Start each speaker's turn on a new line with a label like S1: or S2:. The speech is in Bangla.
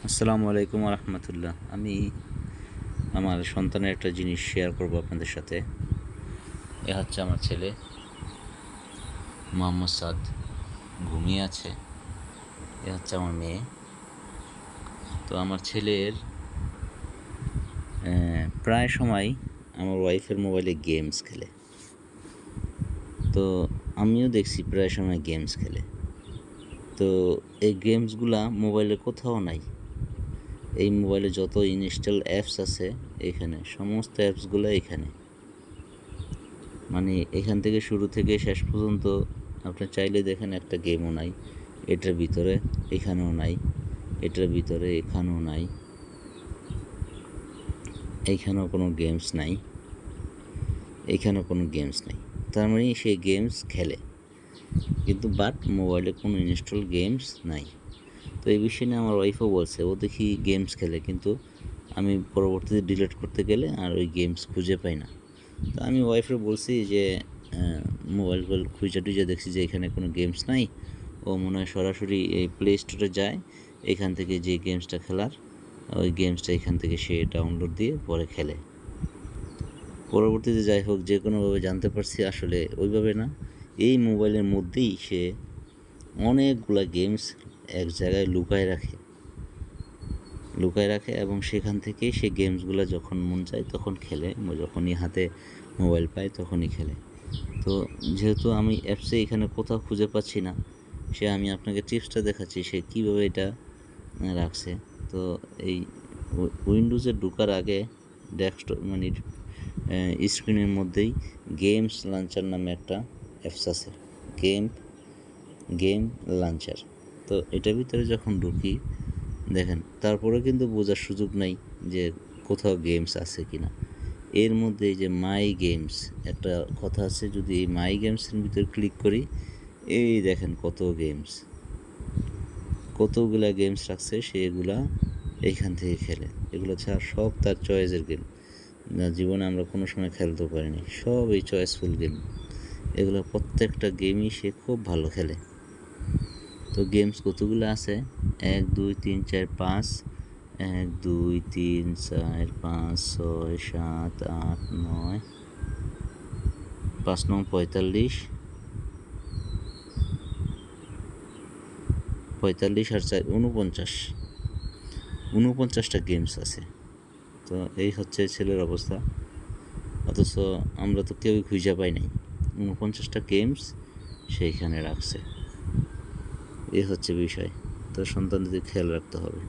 S1: আসসালামু আলাইকুম রহমতুল্লাহ। আমি আমার সন্তানের একটা জিনিস শেয়ার করব আপনাদের সাথে। এ হচ্ছে আমার ছেলে মোহাম্মদ সাদ, ঘুমিয়ে আছে। এ হচ্ছে আমার মেয়ে। তো আমার ছেলের প্রায় সময় আমার ওয়াইফের মোবাইলে গেমস খেলে। তো আমিও দেখছি প্রায় সময় গেমস খেলে। তো এই গেমসগুলা মোবাইলে কোথাও নাই। এই মোবাইলে যত ইনস্টল অ্যাপস আছে এখানে, সমস্ত অ্যাপসগুলো এখানে, মানে এখান থেকে শুরু থেকে শেষ পর্যন্ত আপনি চাইলে দেখেন একটা গেমও নাই এটার ভিতরে, এখানেও নাই, এটার ভিতরে এখানেও নাই, এইখানেও কোনো গেমস নাই, এইখানেও কোনো গেমস নাই। তার মানে সে গেমস খেলে, কিন্তু বাট মোবাইলে কোনো ইনস্টল গেমস নাই। তো এই বিষয়ে নিয়ে আমার ওয়াইফও বলছে ও দেখি গেমস খেলে, কিন্তু আমি পরবর্তীতে ডিলিট করতে গেলে আর ওই গেমস খুঁজে পাই না। তো আমি ওয়াইফরে বলছি যে মোবাইল খুঁজে টুজে দেখছি যে এখানে কোনো গেমস নাই। ও মনে হয় সরাসরি এই প্লে স্টোরে যায়, এখান থেকে যে গেমসটা খেলার ওই গেমসটা এখান থেকে সে ডাউনলোড দিয়ে পরে খেলে। পরবর্তীতে যাই হোক যে কোনোভাবে জানতে পারছি আসলে ওইভাবে না, এই মোবাইলের মধ্যেই সে অনেকগুলা গেমস এক জায়গায় লুকায় রাখে এবং সেখান থেকেই সে গেমসগুলো যখন মন চায় তখন খেলে, যখনই হাতে মোবাইল পায় তখনই খেলে। তো যেহেতু আমি অ্যাপসে এখানে কোথাও খুঁজে পাচ্ছি না, আমি আপনাকে টিপসটা দেখাচ্ছি সে কীভাবে এটা রাখছে। তো এই উইন্ডোজে ঢোকার আগে ডেস্কটপ মানে স্ক্রিনের মধ্যেই গেমস লঞ্চার নামে একটা অ্যাপস আছে, গেম লঞ্চার। তো এটার ভিতরে যখন ঢুকি দেখেন, তারপরে কিন্তু বোঝার সুযোগ নাই যে কোথাও গেমস আছে কি না। এর মধ্যে এই যে মাই গেমস একটা কথা আছে, যদি এই মাই গেমসের ভিতরে ক্লিক করি, এই দেখেন কতগুলা গেমস রাখছে, সে এগুলা এইখান থেকে খেলে। এগুলো ছাড়া সব তার চয়েসের গেম, না জীবনে আমরা কোনো সময় খেলতেও পারিনি, সব এই চয়েসফুল গেম। এগুলো প্রত্যেকটা গেমই সে খুব ভালো খেলে। তো গেমস কতগুলো আছে, 1 2 3 4 5, 1 2 3 4 5 6 7 8 9, 5 9 45, 45 আর 4 49টা গেমস আছে। তো এই হচ্ছে ছেলের অবস্থা, অথচ আমরা তো কেউই খুঁজে পাই নাই। 49টা গেমস সেইখানে রাখছে, এ হচ্ছে বিষয়। তো সন্তানদের খেয়াল রাখতে হবে।